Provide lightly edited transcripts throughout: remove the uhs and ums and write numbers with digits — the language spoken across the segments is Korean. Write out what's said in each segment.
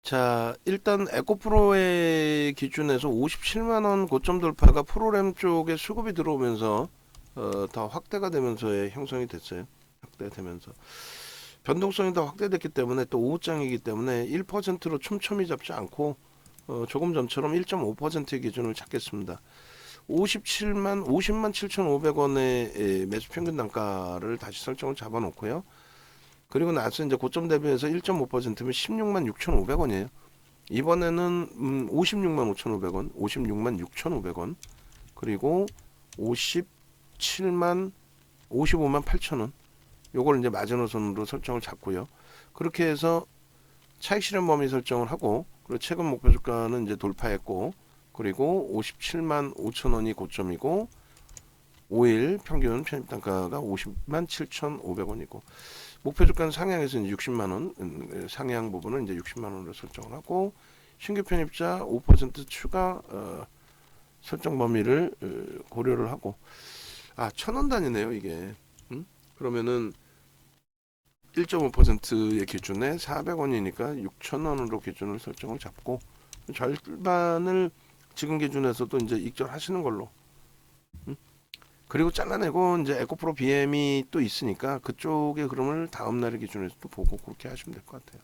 자, 일단 에코프로의 기준에서 57만원 고점 돌파가 프로램 쪽에 수급이 들어오면서 더 확대가 되면서의 형성이 됐어요. 확대되면서 변동성이 더 확대됐기 때문에 또 오후장이기 때문에 1%로 촘촘히 잡지 않고 조금 전처럼 1.5%의 기준을 잡겠습니다. 50만 7,500원의 매수 평균 단가를 다시 설정을 잡아 놓고요. 그리고 나서 이제 고점 대비해서 1.5%면 16만 6,500원이에요. 이번에는 56만 5,500원, 56만 6,500원, 그리고 57만 55만 8천원. 요걸 이제 마지노선으로 설정을 잡고요. 그렇게 해서 차익 실현 범위 설정을 하고, 그리고 최근 목표 주가는 이제 돌파했고, 그리고 57만 5천원이 고점이고 5일 평균 편입 단가가 50만 7,500원이고 목표 주가는 상향해서 이제 60만 원, 상향 부분은 이제 60만 원으로 설정을 하고 신규 편입자 5% 추가 설정 범위를 고려를 하고 1,000원 단위네요 이게. 그러면은 1.5%의 기준에 400원이니까 6,000원으로 기준을 설정을 잡고 절반을 지금 기준에서도 이제 익절하시는 걸로. 그리고 잘라내고 이제 에코프로 BM이 또 있으니까 그쪽의 흐름을 다음 날의 기준에서 또 보고 그렇게 하시면 될 것 같아요.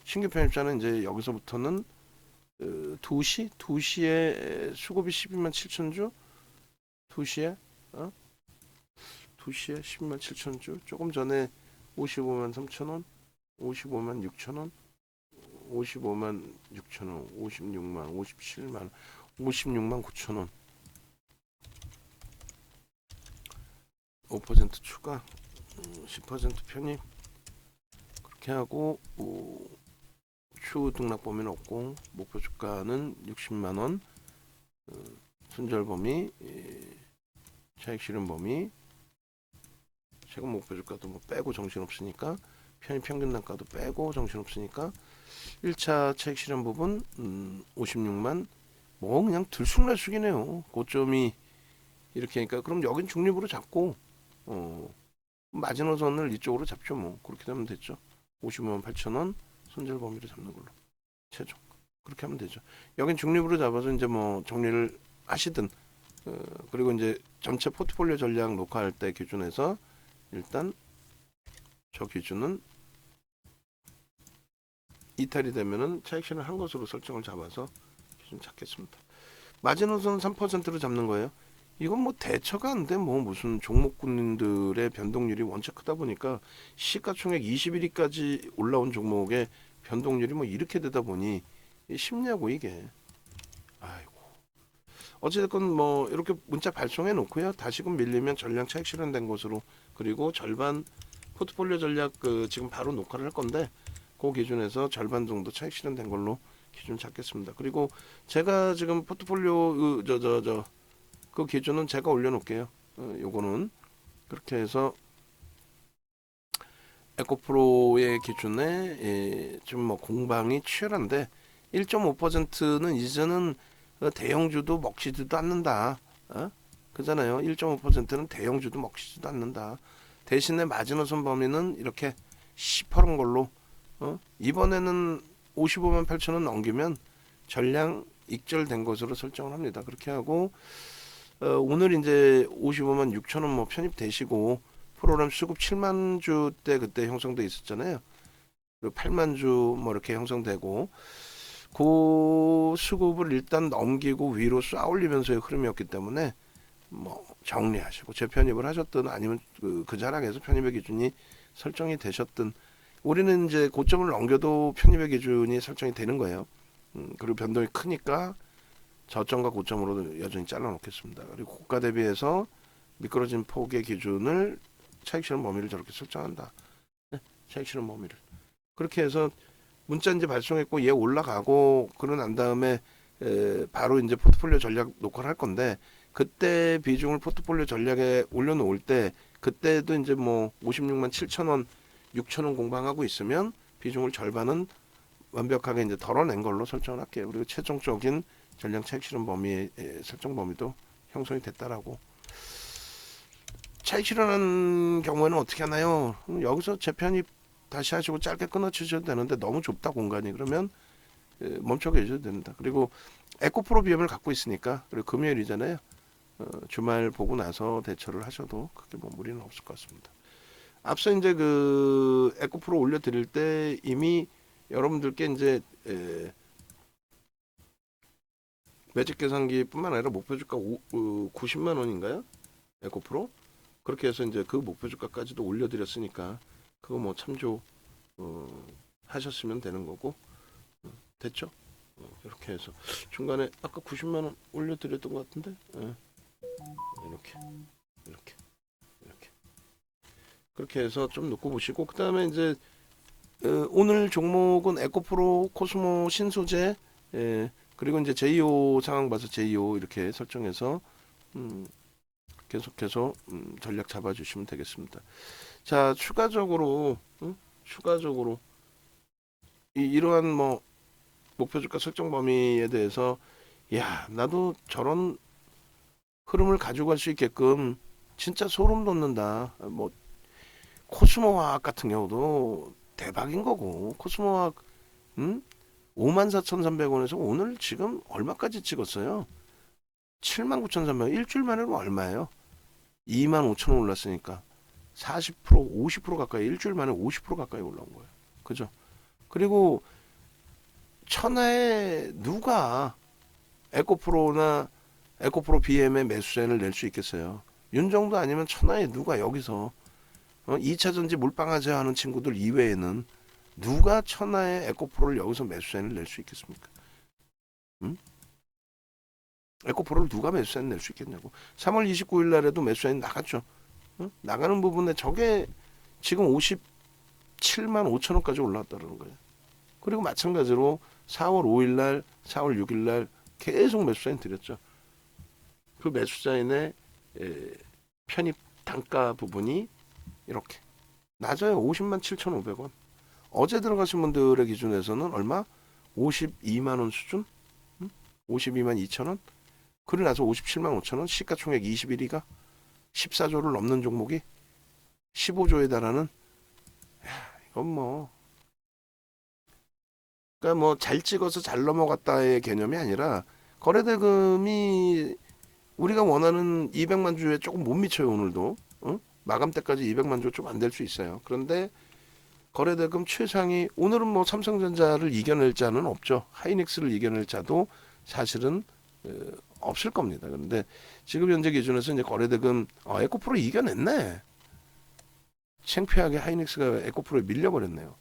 신규 편입자는 이제 여기서부터는 2시에 수급이 12만 7천 주, 2시에 2시에 12만 7천 주, 조금 전에 55만 3천 원, 55만 6천 원, 55만 6천 원, 56만, 57만, 56만 9천 원, 5% 추가, 10% 편입 그렇게 하고 추후 등락 범위는 없고 목표 주가는 60만 원, 손절 범위, 차익 실현 범위, 최근 목표 주가도 뭐 빼고 정신 없으니까 편입 평균 단가도 빼고 정신 없으니까 1차 차익 실현 부분 56만 뭐 그냥 들쑥날쑥이네요. 고점이 이렇게 하니까 그럼 여긴 중립으로 잡고 마지노선을 이쪽으로 잡죠. 뭐 그렇게 되면 됐죠. 55만 8천 원 손절 범위를 잡는 걸로 최종 그렇게 하면 되죠. 여긴 중립으로 잡아서 이제 뭐 정리를 하시든 그리고 이제 전체 포트폴리오 전략 녹화할 때 기준에서 일단 저 기준은 이탈이 되면은 차익 실현 한 것으로 설정을 잡아서 기준 잡겠습니다. 마지노선 3%로 잡는 거예요. 이건 뭐 대처가 안 돼. 뭐 무슨 종목군들의 변동률이 원체 크다 보니까 시가총액 21위까지 올라온 종목의 변동률이 뭐 이렇게 되다 보니 쉽냐고 이게. 아이고. 어찌됐건 뭐 이렇게 문자 발송해 놓고요. 다시금 밀리면 전량 차익 실현된 것으로 그리고 절반 포트폴리오 전략 지금 바로 녹화를 할 건데 그 기준에서 절반 정도 차익 실현된 걸로 기준 잡겠습니다. 그리고 제가 지금 포트폴리오 그 기준은 제가 올려놓을게요. 요거는 그렇게 해서 에코프로의 기준에 지금 뭐 공방이 치열한데 1.5%는 이제는 대형주도 먹히지도 않는다. 그잖아요. 1.5%는 대형주도 먹히지도 않는다. 대신에 마지노선 범위는 이렇게 시퍼런 걸로 이번에는 55만 8천 원 넘기면 전량 익절된 것으로 설정을 합니다. 그렇게 하고 오늘 이제 55만 6천 원 뭐 편입되시고 프로그램 수급 7만 주 때 그때 형성돼 있었잖아요. 그리고 8만 주 뭐 이렇게 형성되고 그 수급을 일단 넘기고 위로 쏘아 올리면서의 흐름이었기 때문에 뭐 정리하시고 재편입을 하셨든 아니면 그 자락에서 편입의 기준이 설정이 되셨든 우리는 이제 고점을 넘겨도 편입의 기준이 설정이 되는 거예요. 그리고 변동이 크니까 저점과 고점으로 여전히 잘라 놓겠습니다. 그리고 고가 대비해서 미끄러진 폭의 기준을 차익 실현 범위를 저렇게 설정한다. 네, 차익 실현 범위를. 그렇게 해서 문자 이제 발송했고 얘 올라가고 그러고 난 다음에 바로 이제 포트폴리오 전략 녹화를 할 건데 그때 비중을 포트폴리오 전략에 올려놓을 때 그때도 이제 뭐 56만 7천 원, 6천 원 공방하고 있으면 비중을 절반은 완벽하게 이제 덜어낸 걸로 설정을 할게요. 그리고 최종적인 전량 차익 실현 범위의 설정 범위도 형성이 됐다라고. 차익 실현한 경우에는 어떻게 하나요? 여기서 재편입 다시 하시고 짧게 끊어주셔도 되는데 너무 좁다 공간이. 그러면 멈춰 계셔도 된다. 그리고 에코프로 비염을 갖고 있으니까, 그리고 금요일이잖아요. 주말 보고 나서 대처를 하셔도 크게 뭐 무리는 없을 것 같습니다. 앞서 이제 그 에코프로 올려드릴 때 이미 여러분들께 이제 매직 계산기뿐만 아니라 목표 주가 90만 원인가요? 에코프로 그렇게 해서 이제 그 목표 주가까지도 올려드렸으니까 그거 뭐 참조 하셨으면 되는 거고 됐죠? 이렇게 해서 중간에 아까 90만 원 올려드렸던 것 같은데 이렇게 그렇게 해서 좀 놓고 보시고 그 다음에 이제 오늘 종목은 에코프로, 코스모, 신소재 그리고 이제 JO 상황 봐서 JO 이렇게 설정해서 계속해서 전략 잡아주시면 되겠습니다. 자 추가적으로 이러한 뭐 목표 주가 설정 범위에 대해서 야 나도 저런 흐름을 가져갈 수 있게끔 진짜 소름 돋는다. 뭐 코스모화학 같은 경우도 대박인 거고 코스모화학 54,300원에서 오늘 지금 얼마까지 찍었어요? 79,300원 일주일 만에는 얼마예요? 25,000원 올랐으니까 40% 50% 가까이 일주일 만에 50% 가까이 올라온 거예요. 그죠? 그리고 천하에 누가 에코프로나 에코프로 BM의 매수세를 낼 수 있겠어요? 윤 정도 아니면 천하에 누가 여기서 2차전지 물방아제 하는 친구들 이외에는 누가 천하의 에코프로를 여기서 매수세를 낼 수 있겠습니까? 에코프로를 누가 매수세를 낼 수 있겠냐고. 3월 29일 날에도 매수세 나갔죠. 나가는 부분에 저게 지금 57만 5천 원까지 올라왔다는 거예요. 그리고 마찬가지로 4월 5일 날, 4월 6일 날 계속 매수사인 드렸죠. 그 매수사인의 편입 단가 부분이 이렇게 낮아요. 50만 7,500원. 어제 들어가신 분들의 기준에서는 얼마? 52만 원 수준? 52만 2천 원? 그러고 나서 57만 5천 원? 시가총액 21위가 14조를 넘는 종목이 15조에 달하는 이건 뭐 그러니까 뭐 잘 찍어서 잘 넘어갔다의 개념이 아니라 거래대금이 우리가 원하는 200만 주에 조금 못 미쳐요. 오늘도 마감 때까지 200만 주 좀 안 될 수 있어요. 그런데 거래대금 최상위 오늘은 뭐 삼성전자를 이겨낼 자는 없죠. 하이닉스를 이겨낼 자도 사실은 없을 겁니다. 그런데 지금 현재 기준에서 이제 거래대금 에코프로 이겨냈네. 창피하게 하이닉스가 에코프로에 밀려버렸네요.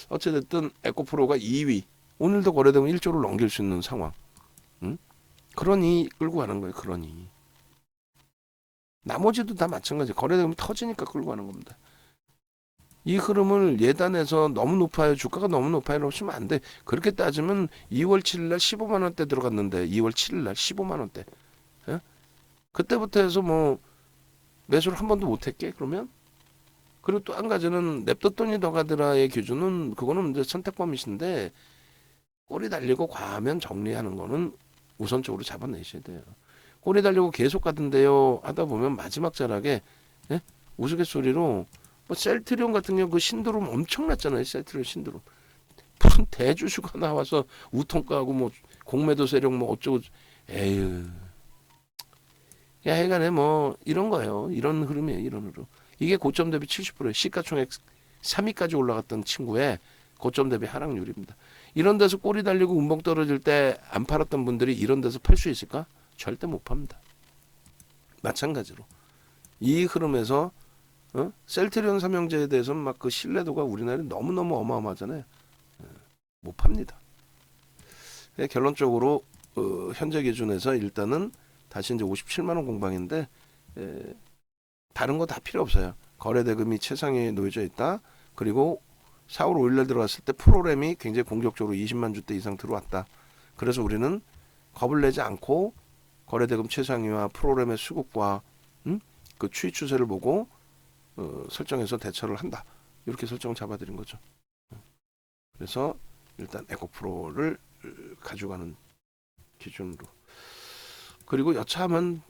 어찌됐든 에코프로가 2위 오늘도 거래대금 1조를 넘길 수 있는 상황. 그러니 끌고 가는 거예요. 그러니 나머지도 다 마찬가지. 거래대금이 터지니까 끌고 가는 겁니다. 이 흐름을 예단해서 너무 높아요. 주가가 너무 높아요. 하시면 안 돼. 그렇게 따지면 2월 7일 날 15만 원대 들어갔는데 2월 7일 날 15만 원대. 예? 그때부터 해서 뭐 매수를 한 번도 못 했게 그러면 그리고 또 한 가지는 냅뒀더니 더 가더라의 기준은 그거는 이제 선택 범위신데 꼬리 달리고 과하면 정리하는 거는 우선적으로 잡아내셔야 돼요. 꼬리 달리고 계속 가던데요 하다 보면 마지막 자락에 우스갯소리로 뭐 셀트리온 같은 경우 그 신드롬 엄청났잖아요. 셀트리온 신드롬 무슨 대주주가 나와서 우통가하고 뭐 공매도 세력 뭐 어쩌고 에휴 야 해간에 뭐 이런 거예요. 이런 흐름이에요. 이런 흐름. 이게 고점 대비 70%예요. 시가총액 3위까지 올라갔던 친구의 고점 대비 하락률입니다. 이런 데서 꼬리 달리고 운봉 떨어질 때 안 팔았던 분들이 이런 데서 팔 수 있을까? 절대 못 팝니다. 마찬가지로 이 흐름에서 셀트리온 삼형제에 대해서는 막 그 신뢰도가 우리나라에 너무너무 어마어마하잖아요. 못 팝니다. 결론적으로 현재 기준에서 일단은 다시 이제 57만 원 공방인데 다른 거 다 필요 없어요. 거래대금이 최상위에 놓여져 있다. 그리고 4월 5일 날 들어갔을 때 프로그램이 굉장히 공격적으로 20만 주대 이상 들어왔다. 그래서 우리는 겁을 내지 않고 거래대금 최상위와 프로그램의 수급과 그 추이 추세를 보고 설정해서 대처를 한다. 이렇게 설정을 잡아드린 거죠. 그래서 일단 에코프로를 가져가는 기준으로. 그리고 여차하면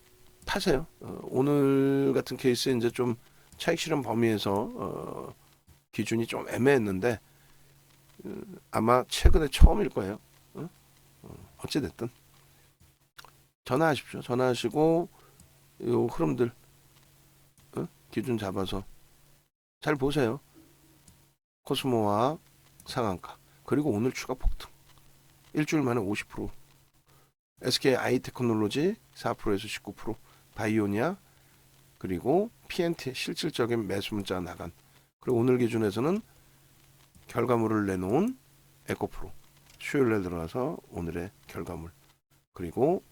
파세요. 오늘 같은 케이스에 이제 좀 차익 실현 범위에서 기준이 좀 애매했는데 아마 최근에 처음일 거예요. 어? 어찌됐든 전화하십시오. 전화하시고 요 흐름들 기준 잡아서 잘 보세요. 코스모와 상한가 그리고 오늘 추가 폭등 일주일 만에 50% SK 아이테크놀로지 4%에서 19% 바이오니아 그리고 PNT 실질적인 매수 문자 나간 그리고 오늘 기준에서는 결과물을 내놓은 에코프로 수요일에 들어와서 오늘의 결과물 그리고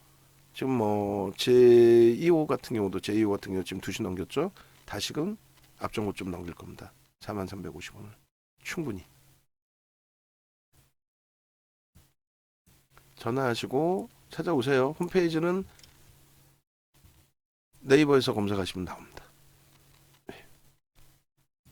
지금 뭐 제2호 같은 경우도 지금 2시 넘겼죠. 다시금 앞전고 좀 넘길 겁니다. 4350원을 충분히 전화하시고 찾아오세요. 홈페이지는 네이버에서 검색하시면 나옵니다.